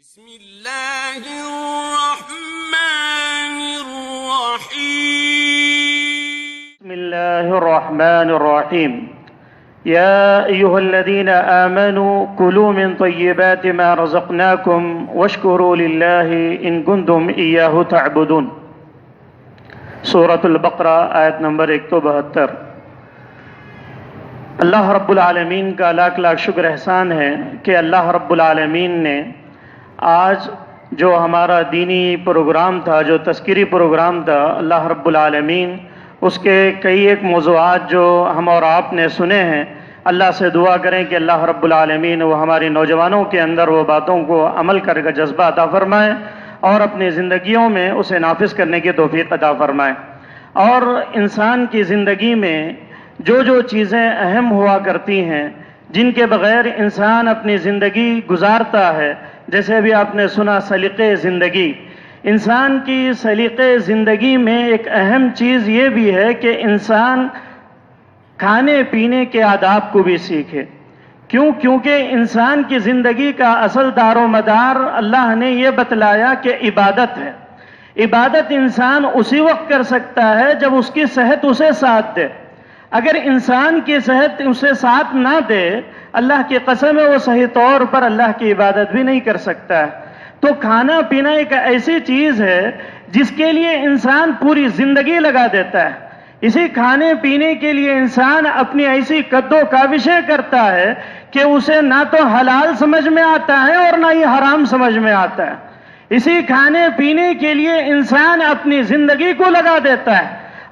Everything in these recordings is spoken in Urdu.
بسم اللہ الرحمن الرحیم بسم اللہ الرحمن الرحیم یا ایہا الذین آمنوا کلوا من طیبات ما رزقناکم واشکروا للہ ان کنتم ایاہ تعبدون۔ سورۃ البقرہ آیت نمبر 172۔ اللہ رب العالمین کا لاکھ لاکھ شکر احسان ہے کہ اللہ رب العالمین نے آج جو ہمارا دینی پروگرام تھا، جو تذکیری پروگرام تھا، اللہ رب العالمین اس کے کئی ایک موضوعات جو ہم اور آپ نے سنے ہیں، اللہ سے دعا کریں کہ اللہ رب العالمین وہ ہماری نوجوانوں کے اندر وہ باتوں کو عمل کر کے جذبہ عطا فرمائے اور اپنی زندگیوں میں اسے نافذ کرنے کی توفیق عطا فرمائے۔ اور انسان کی زندگی میں جو جو چیزیں اہم ہوا کرتی ہیں، جن کے بغیر انسان اپنی زندگی گزارتا ہے، جیسے ابھی آپ نے سنا سلیقے زندگی، انسان کی سلیقے زندگی میں ایک اہم چیز یہ بھی ہے کہ انسان کھانے پینے کے آداب کو بھی سیکھے۔ کیونکہ انسان کی زندگی کا اصل دار و مدار اللہ نے یہ بتلایا کہ عبادت ہے۔ عبادت انسان اسی وقت کر سکتا ہے جب اس کی صحت اسے ساتھ دے۔ اگر انسان کی صحت اسے ساتھ نہ دے، اللہ کی قسم ہے وہ صحیح طور پر اللہ کی عبادت بھی نہیں کر سکتا ہے۔ تو کھانا پینا ایک ایسی چیز ہے جس کے لیے انسان پوری زندگی لگا دیتا ہے۔ اسی کھانے پینے کے لیے انسان اپنی ایسی قد و کاوشیں کرتا ہے کہ اسے نہ تو حلال سمجھ میں آتا ہے اور نہ ہی حرام سمجھ میں آتا ہے۔ اسی کھانے پینے کے لیے انسان اپنی زندگی کو لگا دیتا ہے،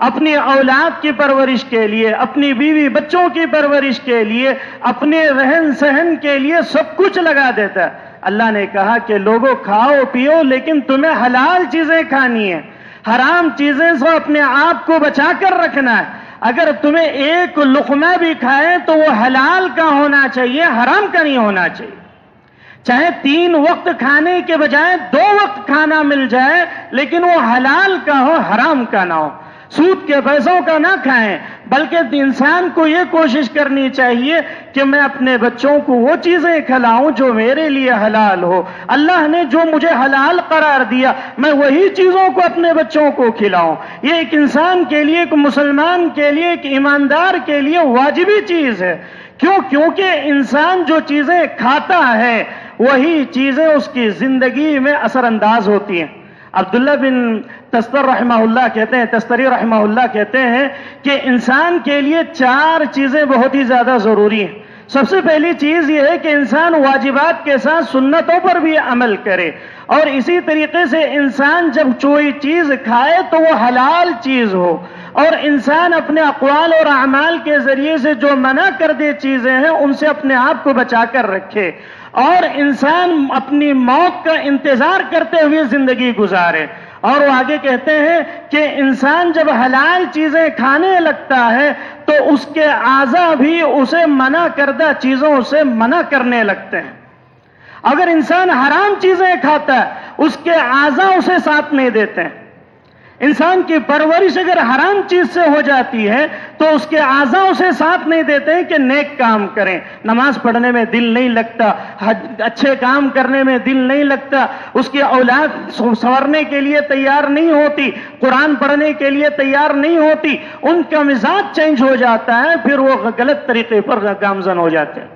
اپنی اولاد کی پرورش کے لیے، اپنی بیوی بچوں کی پرورش کے لیے، اپنے رہن سہن کے لیے سب کچھ لگا دیتا ہے۔ اللہ نے کہا کہ لوگوں کھاؤ پیو لیکن تمہیں حلال چیزیں کھانی ہیں، حرام چیزیں سے اپنے آپ کو بچا کر رکھنا ہے۔ اگر تمہیں ایک لقمہ بھی کھائے تو وہ حلال کا ہونا چاہیے، حرام کا نہیں ہونا چاہیے۔ چاہے 3 وقت کھانے کے بجائے 2 وقت کھانا مل جائے لیکن وہ حلال کا ہو، حرام کا نہ ہو۔ سود کے پیسوں کا نہ کھائیں، بلکہ انسان کو یہ کوشش کرنی چاہیے کہ میں اپنے بچوں کو وہ چیزیں کھلاؤں جو میرے لیے حلال ہو۔ اللہ نے جو مجھے حلال قرار دیا میں وہی چیزوں کو اپنے بچوں کو کھلاؤں۔ یہ ایک انسان کے لیے، ایک مسلمان کے لیے، ایک ایماندار کے لیے واجبی چیز ہے۔ کیونکہ انسان جو چیزیں کھاتا ہے وہی چیزیں اس کی زندگی میں اثر انداز ہوتی ہیں۔ عبداللہ بن تستری رحمہ اللہ کہتے ہیں کہ انسان کے لیے 4 چیزیں بہت ہی زیادہ ضروری ہیں۔ سب سے پہلی چیز یہ ہے کہ انسان واجبات کے ساتھ سنتوں پر بھی عمل کرے، اور اسی طریقے سے انسان جب کوئی چیز کھائے تو وہ حلال چیز ہو، اور انسان اپنے اقوال اور اعمال کے ذریعے سے جو منع کردہ چیزیں ہیں ان سے اپنے آپ کو بچا کر رکھے، اور انسان اپنی موت کا انتظار کرتے ہوئے زندگی گزارے۔ اور وہ آگے کہتے ہیں کہ انسان جب حلال چیزیں کھانے لگتا ہے تو اس کے اعضاء بھی اسے منع کردہ چیزوں سے منع کرنے لگتے ہیں۔ اگر انسان حرام چیزیں کھاتا ہے اس کے اعضاء اسے ساتھ نہیں دیتے ہیں۔ انسان کی پرورش اگر حرام چیز سے ہو جاتی ہے تو اس کے اعضاء اسے ساتھ نہیں دیتے ہیں کہ نیک کام کریں۔ نماز پڑھنے میں دل نہیں لگتا، اچھے کام کرنے میں دل نہیں لگتا، اس کی اولاد سنورنے کے لیے تیار نہیں ہوتی، قرآن پڑھنے کے لیے تیار نہیں ہوتی، ان کا مزاج چینج ہو جاتا ہے، پھر وہ غلط طریقے پر گامزن ہو جاتے ہیں۔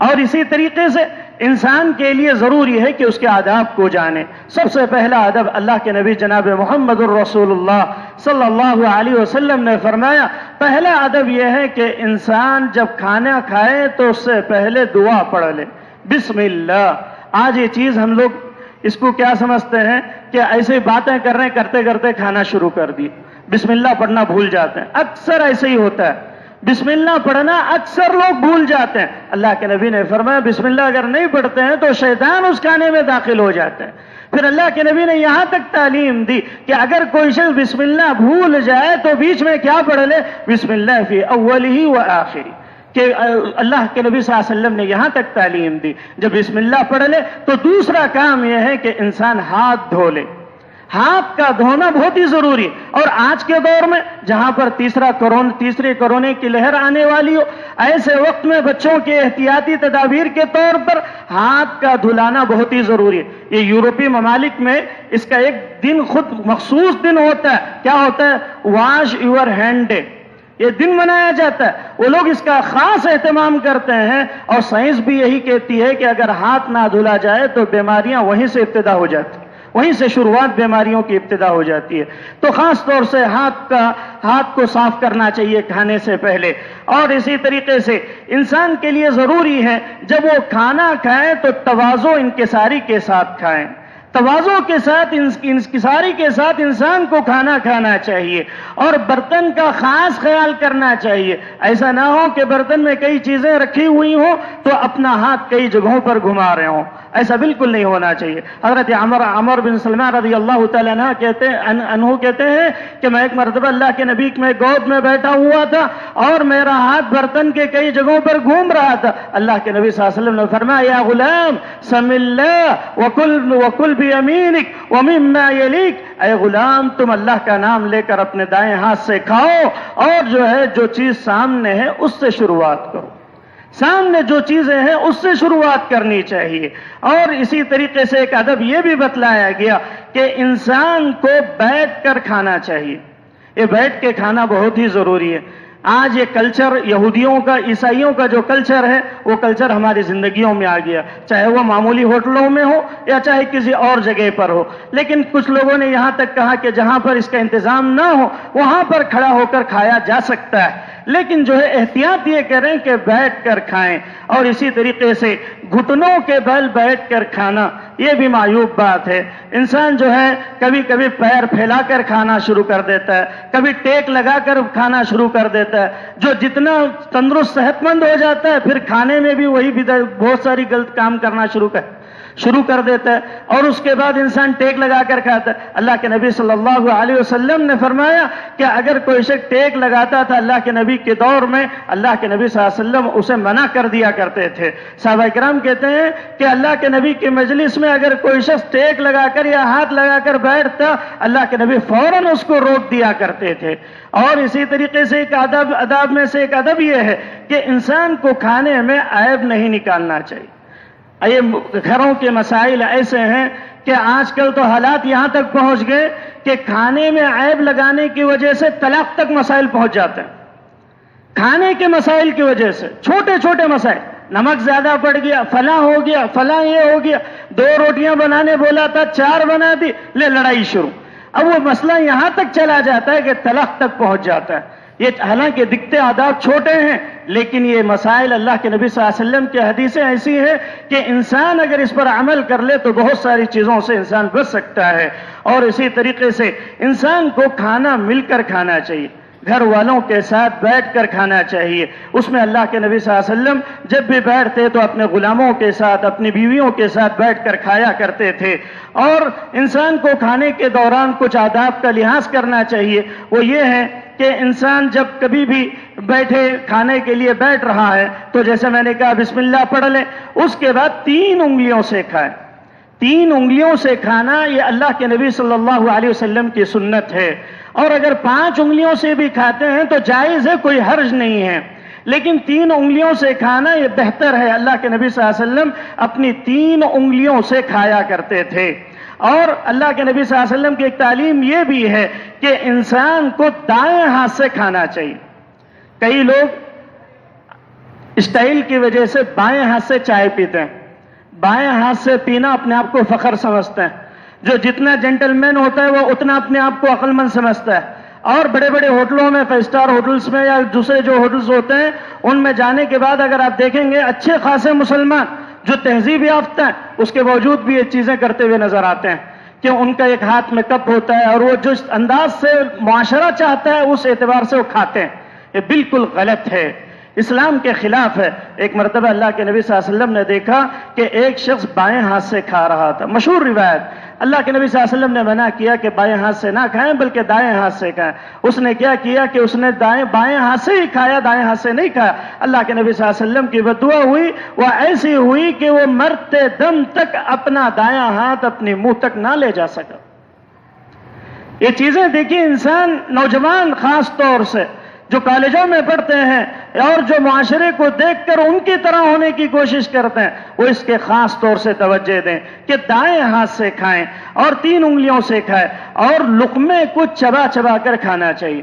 اور اسی طریقے سے انسان کے لیے ضروری ہے کہ اس کے آداب کو جانے۔ سب سے پہلا ادب اللہ کے نبی جناب محمد الرسول اللہ صلی اللہ علیہ وسلم نے فرمایا، پہلا ادب یہ ہے کہ انسان جب کھانا کھائے تو اس سے پہلے دعا پڑھ لے، بسم اللہ۔ آج یہ چیز ہم لوگ اس کو کیا سمجھتے ہیں کہ ایسے باتیں کرتے کرتے کھانا شروع کر دی، بسم اللہ پڑھنا بھول جاتے ہیں۔ اکثر ایسے ہی ہوتا ہے، بسم اللہ پڑھنا اکثر لوگ بھول جاتے ہیں۔ اللہ کے نبی نے فرمایا بسم اللہ اگر نہیں پڑھتے ہیں تو شیطان اس کھانے میں داخل ہو جاتے ہیں۔ پھر اللہ کے نبی نے یہاں تک تعلیم دی کہ اگر کوئی شخص بسم اللہ بھول جائے تو بیچ میں کیا پڑھ لے، بسم اللہ فی اولہ و آخرہ، کہ اللہ کے نبی صلی اللہ علیہ وسلم نے یہاں تک تعلیم دی۔ جب بسم اللہ پڑھ لے تو دوسرا کام یہ ہے کہ انسان ہاتھ دھو لے۔ ہاتھ کا دھونا بہت ہی ضروری ہے. اور آج کے دور میں جہاں پر تیسری کورونا کی لہر آنے والی ہو، ایسے وقت میں بچوں کے احتیاطی تدابیر کے طور پر ہاتھ کا دھلانا بہت ہی ضروری ہے. یہ یورپی ممالک میں اس کا ایک دن خود مخصوص دن ہوتا ہے. کیا ہوتا ہے؟ Wash your hand day. یہ دن منایا جاتا ہے. وہ لوگ اس کا خاص اہتمام کرتے ہیں، اور سائنس بھی یہی کہتی ہے کہ اگر ہاتھ نہ دھلا جائے تو بیماریاں وہیں سے ابتدا ہو جاتی ہیں، وہیں سے شروعات بیماریوں کی ابتدا ہو جاتی ہے. تو خاص طور سے ہاتھ کو صاف کرنا چاہیے کھانے سے پہلے. اور اسی طریقے سے انسان کے لیے ضروری ہے جب وہ کھانا کھائے تو تواضع انکساری کے ساتھ کھائیں. تواضع کے ساتھ، انکساری کے ساتھ انسان کو کھانا کھانا چاہیے، اور برتن کا خاص خیال کرنا چاہیے. ایسا نہ ہو کہ برتن میں کئی چیزیں رکھی ہوئی ہوں تو اپنا ہاتھ کئی جگہوں پر گھما رہے ہوں. ایسا بالکل نہیں ہونا چاہیے. حضرت عمر بن سلمان رضی اللہ تعالیٰ عنہ کہتے ہیں کہ میں ایک مرتبہ اللہ کے نبی میں گود میں بیٹھا ہوا تھا اور میرا ہاتھ برتن کے کئی جگہوں پر گھوم رہا تھا. اللہ کے نبی صلی اللہ علیہ وسلم نے فرمایا، یا غلام سم اللہ وکل بیمینک ومما یلیک. اے غلام، تم اللہ کا نام لے کر اپنے دائیں ہاتھ سے کھاؤ، اور جو چیز سامنے ہے اس سے شروعات کرو. سامنے جو چیزیں ہیں اس سے شروعات کرنی چاہیے. اور اسی طریقے سے ایک ادب یہ بھی بتلایا گیا کہ انسان کو بیٹھ کر کھانا چاہیے. یہ بیٹھ کے کھانا بہت ہی ضروری ہے. آج یہ کلچر یہودیوں کا، عیسائیوں کا جو کلچر ہے، وہ کلچر ہماری زندگیوں میں آ گیا، چاہے وہ معمولی ہوٹلوں میں ہو یا چاہے کسی اور جگہ پر ہو. لیکن کچھ لوگوں نے یہاں تک کہا کہ جہاں پر اس کا انتظام نہ ہو وہاں پر کھڑا ہو کر کھایا جا سکتا ہے، لیکن احتیاط یہ کریں کہ بیٹھ کر کھائیں. اور اسی طریقے سے گھٹنوں کے بل بیٹھ کر کھانا یہ بھی معیوب بات ہے. انسان کبھی کبھی پیر پھیلا کر کھانا شروع کر دیتا ہے، کبھی ٹیک لگا کر کھانا شروع کر دیتا ہے، جو جتنا تندرست صحت مند ہو جاتا ہے پھر کھانے میں بھی وہی بہت ساری غلط کام کرنا شروع کر دیتا ہے، اور اس کے بعد انسان ٹیک لگا کر کھاتا ہے. اللہ کے نبی صلی اللہ علیہ وسلم نے فرمایا کہ اگر کوئی شخص ٹیک لگاتا تھا اللہ کے نبی کے دور میں، اللہ کے نبی صلی اللہ علیہ وسلم اسے منع کر دیا کرتے تھے. صحابہ کرام کہتے ہیں کہ اللہ کے نبی کی مجلس میں اگر کوئی شخص ٹیک لگا کر یا ہاتھ لگا کر بیٹھتا، اللہ کے نبی فوراً اس کو روک دیا کرتے تھے. اور اسی طریقے سے ایک ادب میں سے ایک ادب یہ ہے کہ انسان کو کھانے میں عیب نہیں نکالنا چاہیے. یہ گھروں کے مسائل ایسے ہیں کہ آج کل تو حالات یہاں تک پہنچ گئے کہ کھانے میں عیب لگانے کی وجہ سے طلاق تک مسائل پہنچ جاتے ہیں. کھانے کے مسائل کی وجہ سے چھوٹے چھوٹے مسائل، نمک زیادہ پڑ گیا، فلاں ہو گیا، فلاں یہ ہو گیا، 2 روٹیاں بنانے بولا تھا 4 بنا دی، لڑائی شروع. اب وہ مسئلہ یہاں تک چلا جاتا ہے کہ طلاق تک پہنچ جاتا ہے. یہ حالانکہ دکھتے آداب چھوٹے ہیں، لیکن یہ مسائل اللہ کے نبی صلی اللہ علیہ وسلم کی حدیثیں ایسی ہیں کہ انسان اگر اس پر عمل کر لے تو بہت ساری چیزوں سے انسان بچ سکتا ہے. اور اسی طریقے سے انسان کو کھانا مل کر کھانا چاہیے، گھر والوں کے ساتھ بیٹھ کر کھانا چاہیے. اس میں اللہ کے نبی صلی اللہ علیہ وسلم جب بھی بیٹھتے تو اپنے غلاموں کے ساتھ، اپنی بیویوں کے ساتھ بیٹھ کر کھایا کرتے تھے. اور انسان کو کھانے کے دوران کچھ آداب کا لحاظ کرنا چاہیے. وہ یہ ہے کہ انسان جب کبھی بھی بیٹھے کھانے کے لیے بیٹھ رہا ہے تو جیسے میں نے کہا بسم اللہ پڑھ لیں، اس کے بعد 3 انگلیوں سے کھائیں. 3 انگلیوں سے کھانا یہ اللہ کے نبی صلی اللہ علیہ وسلم کی سنت ہے. اور اگر 5 انگلیوں سے بھی کھاتے ہیں تو جائز ہے، کوئی حرج نہیں ہے، لیکن 3 انگلیوں سے کھانا یہ بہتر ہے. اللہ کے نبی صلی اللہ علیہ وسلم اپنی 3 انگلیوں سے کھایا کرتے تھے. اور اللہ کے نبی صلی اللہ علیہ وسلم کی ایک تعلیم یہ بھی ہے کہ انسان کو دائیں ہاتھ سے کھانا چاہیے. کئی لوگ اسٹائل کی وجہ سے بائیں ہاتھ سے چائے پیتے ہیں، بائیں ہاتھ سے پینا اپنے آپ کو فخر سمجھتے ہیں. جو جتنا جینٹل مین ہوتا ہے وہ اتنا اپنے آپ کو عقل مند سمجھتا ہے. اور بڑے بڑے ہوٹلوں میں، 5 اسٹار ہوٹلز میں یا دوسرے جو ہوٹلز ہوتے ہیں ان میں جانے کے بعد اگر آپ دیکھیں گے اچھے خاصے مسلمان جو تہذیب یافتہ ہیں اس کے باوجود بھی یہ چیزیں کرتے ہوئے نظر آتے ہیں کہ ان کا ایک ہاتھ میں کپ ہوتا ہے اور وہ جو انداز سے معاشرہ چاہتا ہے اس اعتبار سے وہ کھاتے ہیں. یہ بالکل غلط ہے، اسلام کے خلاف ہے. ایک مرتبہ اللہ کے نبی صلی اللہ علیہ وسلم نے دیکھا کہ ایک شخص بائیں ہاتھ سے کھا رہا تھا. مشہور روایت، اللہ کے نبی صلی اللہ علیہ وسلم نے منع کیا کہ بائیں ہاتھ سے نہ کھائیں بلکہ دائیں ہاتھ سے کھائیں. اس نے کیا کیا کہ اس نے بائیں ہاتھ سے ہی کھایا، دائیں ہاتھ سے نہیں کھایا. اللہ کے نبی صلی اللہ علیہ وسلم کی بددعا ہوئی، وہ ایسی ہوئی کہ وہ مرتے دم تک اپنا دایاں ہاتھ اپنے منہ تک نہ لے جا سکا. یہ چیزیں دیکھیے، انسان نوجوان خاص طور سے جو کالجوں میں پڑھتے ہیں اور جو معاشرے کو دیکھ کر ان کی طرح ہونے کی کوشش کرتے ہیں، وہ اس کے خاص طور سے توجہ دیں کہ دائیں ہاتھ سے کھائیں اور 3 انگلیوں سے کھائیں، اور لقمے کو چبا چبا کر کھانا چاہیے۔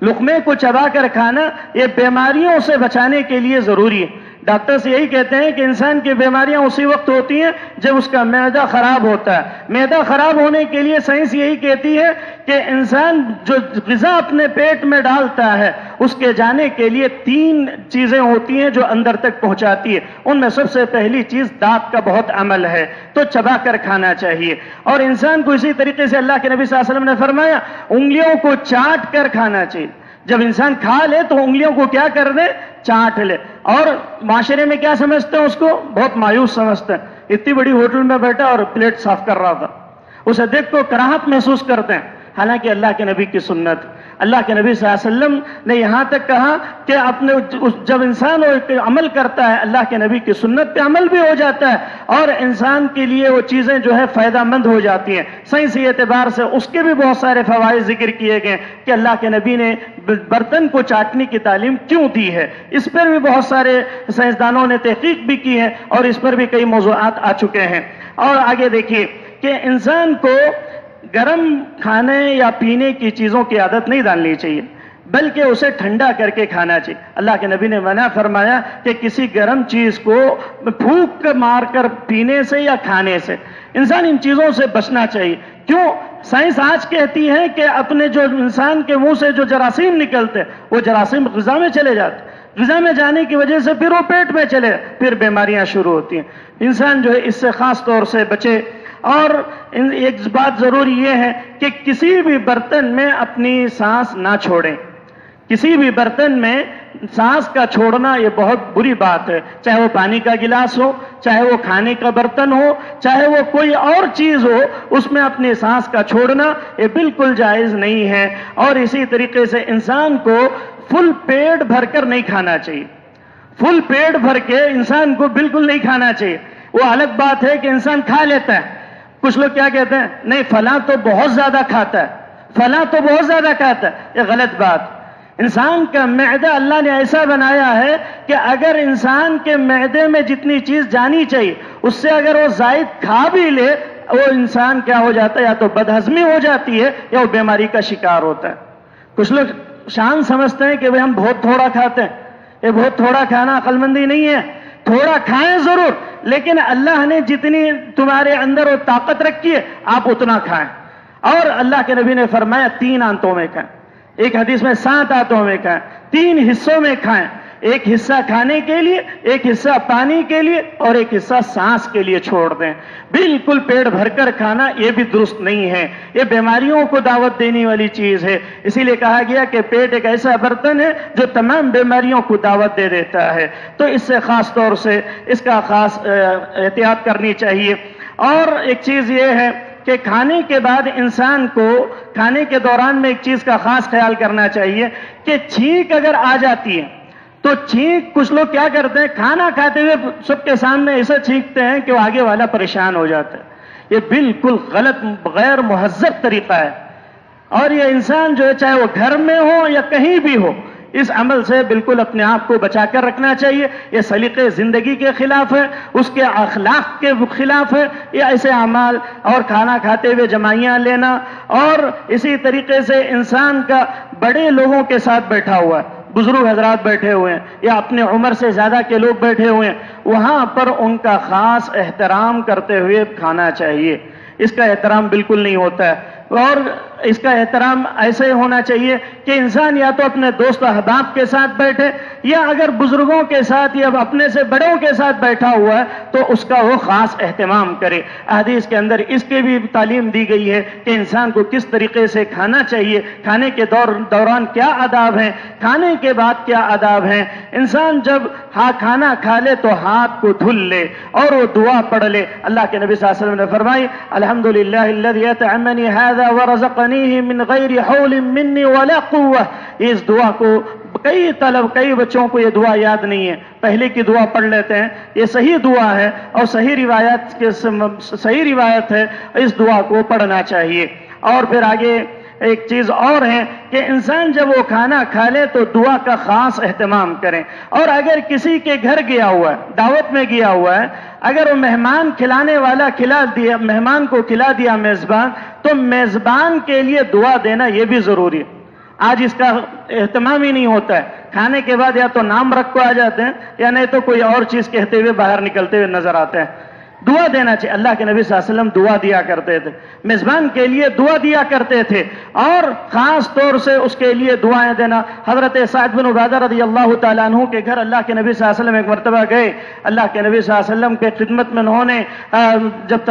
لقمے کو چبا کر کھانا یہ بیماریوں سے بچانے کے لیے ضروری ہے۔ ڈاکٹرز یہی کہتے ہیں کہ انسان کی بیماریاں اسی وقت ہوتی ہیں جب اس کا معدہ خراب ہوتا ہے۔ معدہ خراب ہونے کے لیے سائنس یہی کہتی ہے کہ انسان جو غذا اپنے پیٹ میں ڈالتا ہے اس کے جانے کے لیے 3 چیزیں ہوتی ہیں جو اندر تک پہنچاتی ہے۔ ان میں سب سے پہلی چیز دانت کا بہت عمل ہے، تو چبا کر کھانا چاہیے۔ اور انسان کو اسی طریقے سے اللہ کے نبی صلی اللہ علیہ وسلم نے فرمایا انگلیوں کو چاٹ کر کھانا چاہیے۔ جب انسان کھا لے تو انگلیوں کو کیا کر دے؟ چاٹ لے۔ اور معاشرے میں کیا سمجھتے ہیں؟ اس کو بہت مایوس سمجھتے ہیں۔ اتنی بڑی ہوٹل میں بیٹھا اور پلیٹ صاف کر رہا تھا، اسے دیکھ کو کراہت محسوس کرتے ہیں، حالانکہ اللہ کے نبی کی سنت، اللہ کے نبی صلی اللہ علیہ وسلم نے یہاں تک کہا کہ اپنے جب انسان عمل کرتا ہے اللہ کے نبی کی سنت پہ عمل بھی ہو جاتا ہے اور انسان کے لیے وہ چیزیں جو ہے فائدہ مند ہو جاتی ہیں۔ سائنسی اعتبار سے اس کے بھی بہت سارے فوائد ذکر کیے گئے کہ اللہ کے نبی نے برتن کو چاٹنے کی تعلیم کیوں دی ہے۔ اس پر بھی بہت سارے سائنسدانوں نے تحقیق بھی کی ہے اور اس پر بھی کئی موضوعات آ چکے ہیں۔ اور آگے دیکھیے کہ انسان کو گرم کھانے یا پینے کی چیزوں کی عادت نہیں ڈالنی چاہیے، بلکہ اسے ٹھنڈا کر کے کھانا چاہیے۔ اللہ کے نبی نے منع فرمایا کہ کسی گرم چیز کو پھونک مار کر پینے سے یا کھانے سے، انسان ان چیزوں سے بچنا چاہیے۔ کیوں؟ سائنس آج کہتی ہے کہ اپنے جو انسان کے منہ سے جو جراثیم نکلتے وہ جراثیم غذا میں چلے جاتے، غذا میں جانے کی وجہ سے پھر وہ پیٹ میں چلے، پھر بیماریاں شروع ہوتی ہیں۔ انسان جو ہے اس سے خاص طور سے بچے۔ اور ایک بات ضروری یہ ہے کہ کسی بھی برتن میں اپنی سانس نہ چھوڑیں۔ کسی بھی برتن میں سانس کا چھوڑنا یہ بہت بری بات ہے، چاہے وہ پانی کا گلاس ہو، چاہے وہ کھانے کا برتن ہو، چاہے وہ کوئی اور چیز ہو، اس میں اپنی سانس کا چھوڑنا یہ بالکل جائز نہیں ہے۔ اور اسی طریقے سے انسان کو فل پیٹ بھر کر نہیں کھانا چاہیے۔ فل پیٹ بھر کے انسان کو بالکل نہیں کھانا چاہیے۔ وہ الگ بات ہے کہ انسان کھا لیتا ہے۔ کچھ لوگ کیا کہتے ہیں؟ نہیں فلاں تو بہت زیادہ کھاتا ہے، فلاں تو بہت زیادہ کھاتا ہے۔ یہ غلط بات۔ انسان کا معدہ اللہ نے ایسا بنایا ہے کہ اگر انسان کے معدے میں جتنی چیز جانی چاہیے اس سے اگر وہ زائد کھا بھی لے، وہ انسان کیا ہو جاتا ہے؟ یا تو بدہضمی ہو جاتی ہے یا وہ بیماری کا شکار ہوتا ہے۔ کچھ لوگ شان سمجھتے ہیں کہ ہم بہت تھوڑا کھاتے ہیں۔ یہ بہت تھوڑا کھانا عقل مندی نہیں ہے۔ تھوڑا کھائیں ضرور، لیکن اللہ نے جتنی تمہارے اندر وہ طاقت رکھی ہے آپ اتنا کھائیں۔ اور اللہ کے نبی نے فرمایا 3 آنتوں میں کھائیں، ایک حدیث میں 7 آنتوں میں کھائیں، 3 حصوں میں کھائیں، ایک حصہ کھانے کے لیے، ایک حصہ پانی کے لیے اور ایک حصہ سانس کے لیے چھوڑ دیں۔ بالکل پیٹ بھر کر کھانا یہ بھی درست نہیں ہے، یہ بیماریوں کو دعوت دینے والی چیز ہے۔ اسی لیے کہا گیا کہ پیٹ ایک ایسا برتن ہے جو تمام بیماریوں کو دعوت دے دیتا ہے، تو اس سے خاص طور سے اس کا خاص احتیاط کرنی چاہیے۔ اور ایک چیز یہ ہے کہ کھانے کے بعد انسان کو کھانے کے دوران میں ایک چیز کا خاص خیال کرنا چاہیے کہ چھینک اگر آ جاتی ہے تو چھینک، کچھ لوگ کیا کرتے ہیں کھانا کھاتے ہوئے سب کے سامنے ایسا چھینکتے ہیں کہ وہ آگے والا پریشان ہو جاتا ہے۔ یہ بالکل غلط، غیر مہذب طریقہ ہے۔ اور یہ انسان جو ہے چاہے وہ گھر میں ہو یا کہیں بھی ہو، اس عمل سے بالکل اپنے آپ کو بچا کر رکھنا چاہیے۔ یہ سلیقے زندگی کے خلاف ہے، اس کے اخلاق کے خلاف ہے یہ ایسے اعمال، اور کھانا کھاتے ہوئے جمائیاں لینا، اور اسی طریقے سے انسان کا بڑے لوگوں کے ساتھ بیٹھا ہوا ہے، بزرگ حضرات بیٹھے ہوئے ہیں یا اپنے عمر سے زیادہ کے لوگ بیٹھے ہوئے ہیں، وہاں پر ان کا خاص احترام کرتے ہوئے کھانا چاہیے۔ اس کا احترام بالکل نہیں ہوتا ہے۔ اور اس کا احترام ایسے ہونا چاہیے کہ انسان یا تو اپنے دوست احباب کے ساتھ بیٹھے، یا اگر بزرگوں کے ساتھ یا اپنے سے بڑوں کے ساتھ بیٹھا ہوا ہے تو اس کا وہ خاص اہتمام کرے۔ حدیث کے اندر اس کی بھی تعلیم دی گئی ہے کہ انسان کو کس طریقے سے کھانا چاہیے، کھانے کے دوران کیا آداب ہیں، کھانے کے بعد کیا آداب ہیں۔ انسان جب کھانا کھا لے تو ہاتھ کو دھل لے اور وہ دعا پڑھ لے۔ اللہ کے نبی صلی اللہ علیہ وسلم نے فرمائی الحمدللہ الذی اطعمنی ھذا ورزقنیہ من غیر حول منی ولا قوہ۔ اس دعا کو کئی بچوں کو یہ دعا یاد نہیں ہے، پہلے کی دعا پڑھ لیتے ہیں۔ یہ صحیح دعا ہے اور صحیح روایت ہے، اس دعا کو پڑھنا چاہیے۔ اور پھر آگے ایک چیز اور ہے کہ انسان جب وہ کھانا کھا لے تو دعا کا خاص اہتمام کریں. اور اگر کسی کے گھر گیا ہوا ہے, دعوت میں گیا ہوا ہے, اگر وہ مہمان کھلانے والا کھلا دیا, مہمان کو کھلا دیا میزبان, تو میزبان کے لیے دعا دینا یہ بھی ضروری ہے. آج اس کا اہتمام ہی نہیں ہوتا ہے. کھانے کے بعد یا تو نام رکھ کو آ جاتے ہیں یا نہیں تو کوئی اور چیز کہتے ہوئے باہر نکلتے ہوئے نظر آتے ہیں. دعا دینا چاہیے. اللہ کے نبی صلی اللہ علیہ وسلم دعا دیا کرتے تھے, میزبان کے لیے دعا دیا کرتے تھے, اور خاص طور سے اس کے لیے دعائیں دینا. حضرت سعد بن عبادہ رضی اللہ تعالیٰ عنہ کے گھر اللہ کے نبی صلی اللہ علیہ وسلم ایک مرتبہ گئے. اللہ کے نبی صلی اللہ علیہ وسلم کے خدمت میں انہوں نے جب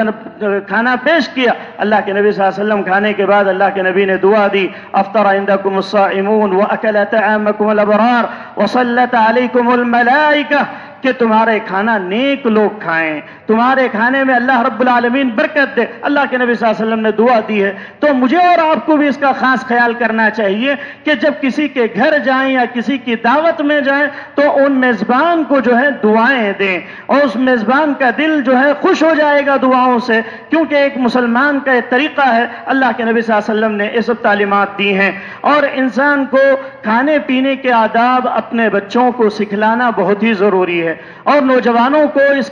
کھانا پیش کیا, اللہ کے نبی صلی اللہ علیہ وسلم کھانے کے بعد اللہ کے نبی نے دعا دی, افطر عندکم الصائمون واکل طعامکم الابرار وصلت علیکم الملائکہ, کہ تمہارے کھانا نیک لوگ کھائیں, تمہارے کھانے میں اللہ رب العالمین برکت دے. اللہ کے نبی صلی اللہ علیہ وسلم نے دعا دی ہے. تو مجھے اور آپ کو بھی اس کا خاص خیال کرنا چاہیے کہ جب کسی کے گھر جائیں یا کسی کی دعوت میں جائیں تو ان میزبان کو جو ہے دعائیں دیں, اور اس میزبان کا دل جو ہے خوش ہو جائے گا دعاؤں سے, کیونکہ ایک مسلمان کا ایک طریقہ ہے. اللہ کے نبی صلی اللہ علیہ وسلم نے یہ سب تعلیمات دی ہیں. اور انسان کو کھانے پینے کے آداب اپنے بچوں کو سکھلانا بہت ہی ضروری ہے, اور نوجوانوں کو اس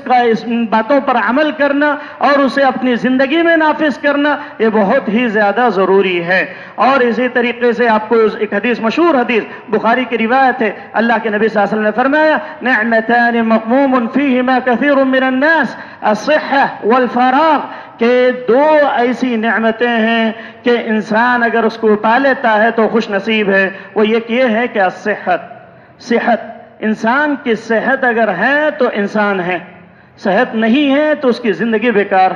باتوں پر عمل کرنا اور اسے اپنی زندگی میں نافذ کرنا یہ بہت ہی زیادہ ضروری ہے. اور اسی طریقے سے آپ کو ایک حدیث, مشہور حدیث بخاری کی روایت ہے, اللہ کے نبی صلی اللہ علیہ وسلم نے فرمایا, نعمتان مغموم فیہما کثیر من الناس الصحہ والفراغ, کہ دو ایسی نعمتیں ہیں کہ انسان اگر اس کو پا لیتا ہے تو خوش نصیب ہے. وہ یہ ہے کہ صحت, انسان کی صحت اگر ہے تو انسان ہے, صحت نہیں ہے تو اس کی زندگی بیکار.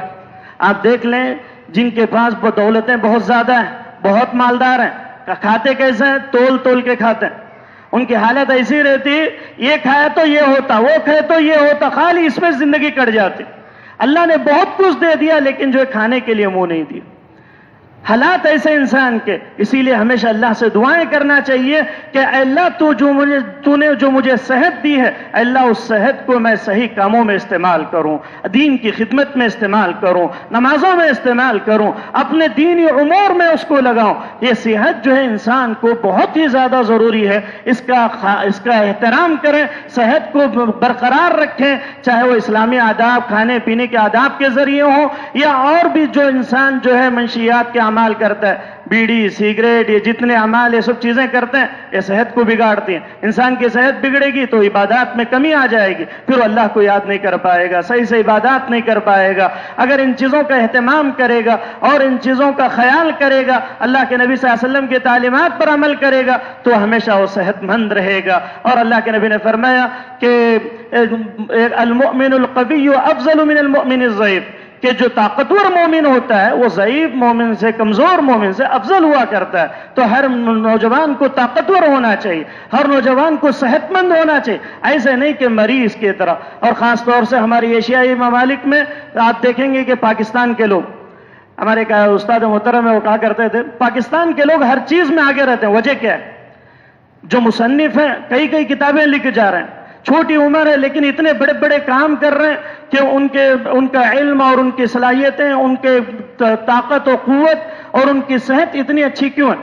آپ دیکھ لیں جن کے پاس دولتیں بہت زیادہ ہیں, بہت مالدار ہیں, کھاتے کیسے ہیں؟ تول کے کھاتے ہیں. ان کی حالت ایسی رہتی, یہ کھایا تو یہ ہوتا, وہ کھائے تو یہ ہوتا, خالی اس میں زندگی کٹ جاتی. اللہ نے بہت کچھ دے دیا لیکن جو ہے کھانے کے لیے منہ نہیں دیا. حالات ایسے انسان کے, اسی لیے ہمیشہ اللہ سے دعائیں کرنا چاہیے کہ اے اللہ تو نے جو مجھے صحت دی ہے, اے اللہ اس صحت کو میں صحیح کاموں میں استعمال کروں, دین کی خدمت میں استعمال کروں, نمازوں میں استعمال کروں, اپنے دینی امور میں اس کو لگاؤں. یہ صحت جو ہے انسان کو بہت ہی زیادہ ضروری ہے, اس کا احترام کریں, صحت کو برقرار رکھیں, چاہے وہ اسلامی آداب, کھانے پینے کے آداب کے ذریعے ہوں یا اور بھی جو انسان جو ہے منشیات کے اعمال کرتا ہے, بیڑی, سگریٹ, یہ جتنے اعمال یہ سب چیزیں کرتے ہیں, یہ صحت کو بگاڑتی ہیں. انسان کی صحت بگڑے گی تو عبادات میں کمی آ جائے گی, پھر وہ اللہ کو یاد نہیں کر پائے گا, صحیح سے عبادات نہیں کر پائے گا. اگر ان چیزوں کا اہتمام کرے گا اور ان چیزوں کا خیال کرے گا, اللہ کے نبی صلی اللہ علیہ وسلم کی تعلیمات پر عمل کرے گا, تو ہمیشہ وہ صحت مند رہے گا. اور اللہ کے نبی نے فرمایا کہ المؤمن القوی افضل من المؤمن الضعیف, کہ جو طاقتور مومن ہوتا ہے وہ ضعیف مومن سے, کمزور مومن سے افضل ہوا کرتا ہے. تو ہر نوجوان کو طاقتور ہونا چاہیے, ہر نوجوان کو صحت مند ہونا چاہیے, ایسے نہیں کہ مریض کی طرح. اور خاص طور سے ہماری ایشیائی ممالک میں آپ دیکھیں گے کہ پاکستان کے لوگ, ہمارے استاد محترم ہے وہ کہا کرتے تھے, پاکستان کے لوگ ہر چیز میں آگے رہتے ہیں. وجہ کیا ہے؟ جو مصنف ہیں کئی کتابیں لکھ جا رہے ہیں, چھوٹی عمر ہے لیکن اتنے بڑے بڑے کام کر رہے ہیں کہ ان کا علم اور ان کی صلاحیتیں, ان کے طاقت و قوت اور ان کی صحت اتنی اچھی کیوں ہے؟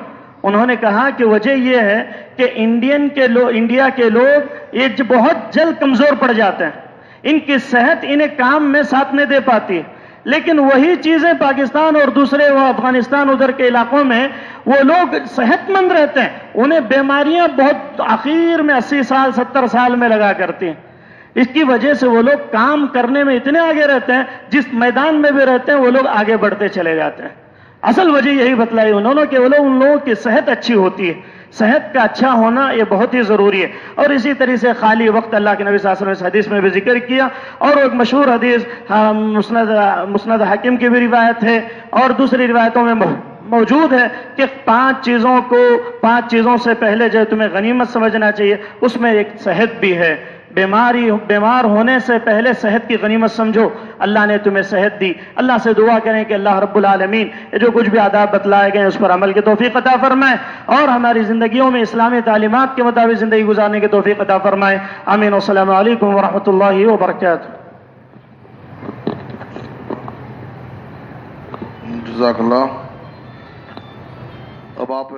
انہوں نے کہا کہ وجہ یہ ہے کہ انڈیا کے لوگ یہ بہت جلد کمزور پڑ جاتے ہیں, ان کی صحت انہیں کام میں ساتھ نہیں دے پاتی ہے. لیکن وہی چیزیں پاکستان اور دوسرے وہ افغانستان ادھر کے علاقوں میں وہ لوگ صحت مند رہتے ہیں, انہیں بیماریاں بہت آخر میں 80 سال 70 سال میں لگا کرتی ہیں. اس کی وجہ سے وہ لوگ کام کرنے میں اتنے آگے رہتے ہیں, جس میدان میں بھی رہتے ہیں وہ لوگ آگے بڑھتے چلے جاتے ہیں. اصل وجہ یہی بتلائی انہوں نے کہ ان لوگوں کی صحت اچھی ہوتی ہے. صحت کا اچھا ہونا یہ بہت ہی ضروری ہے. اور اسی طرح سے خالی وقت اللہ کے نبی صلی اللہ علیہ وسلم نے اس حدیث میں بھی ذکر کیا, اور ایک مشہور حدیث مسند حاکم کی بھی روایت ہے اور دوسری روایتوں میں موجود ہے کہ 5 چیزوں سے پہلے جو تمہیں غنیمت سمجھنا چاہیے, اس میں ایک صحت بھی ہے. بیمار ہونے سے پہلے صحت کی غنیمت سمجھو, اللہ نے تمہیں صحت دی. اللہ سے دعا کریں کہ اللہ رب العالمین جو کچھ بھی آداب بتلائے گئے اس پر عمل کی توفیق عطا فرمائے, اور ہماری زندگیوں میں اسلامی تعلیمات کے مطابق زندگی گزارنے کی توفیق عطا فرمائے. آمین. السلام علیکم ورحمۃ اللہ وبرکاتہ. جزاک اللہ. اب آپ